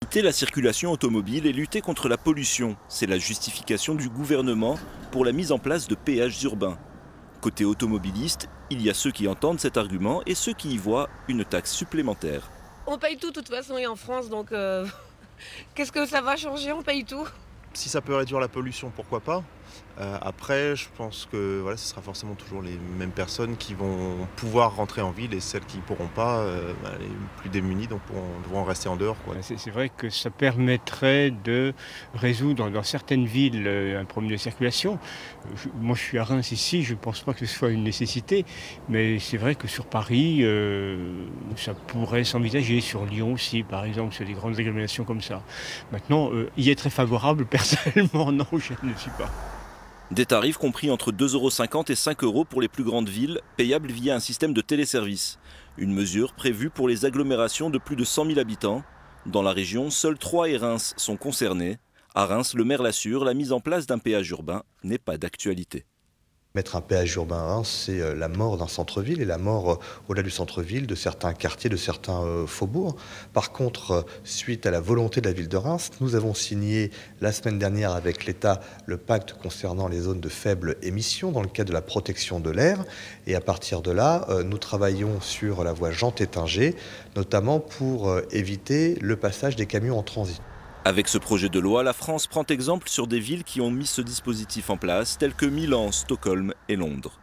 Limiter la circulation automobile et lutter contre la pollution, c'est la justification du gouvernement pour la mise en place de péages urbains. Côté automobiliste, il y a ceux qui entendent cet argument et ceux qui y voient une taxe supplémentaire. On paye tout de toute façon et en France, donc qu'est-ce que ça va changer? On paye tout. Si ça peut réduire la pollution, pourquoi pas. Après, je pense que voilà, ce sera forcément toujours les mêmes personnes qui vont pouvoir rentrer en ville et celles qui ne pourront pas, les plus démunies, donc devront rester en dehors, quoi. C'est vrai que ça permettrait de résoudre dans certaines villes un problème de circulation. Moi je suis à Reims ici, je ne pense pas que ce soit une nécessité, mais c'est vrai que sur Paris, ça pourrait s'envisager, sur Lyon aussi par exemple, sur des grandes agglomérations comme ça. Maintenant, y être très favorable, personnellement non, je ne suis pas. Des tarifs compris entre 2,50 € et 5 € pour les plus grandes villes, payables via un système de téléservice. Une mesure prévue pour les agglomérations de plus de 100 000 habitants. Dans la région, seuls Troyes et Reims sont concernés. À Reims, le maire l'assure, la mise en place d'un péage urbain n'est pas d'actualité. Mettre un péage urbain à Reims, c'est la mort d'un centre-ville et la mort, au-delà du centre-ville, de certains quartiers, de certains faubourgs. Par contre, suite à la volonté de la ville de Reims, nous avons signé la semaine dernière avec l'État le pacte concernant les zones de faible émission dans le cadre de la protection de l'air. Et à partir de là, nous travaillons sur la voie Jean-Tétinger, notamment pour éviter le passage des camions en transit. Avec ce projet de loi, la France prend exemple sur des villes qui ont mis ce dispositif en place, telles que Milan, Stockholm et Londres.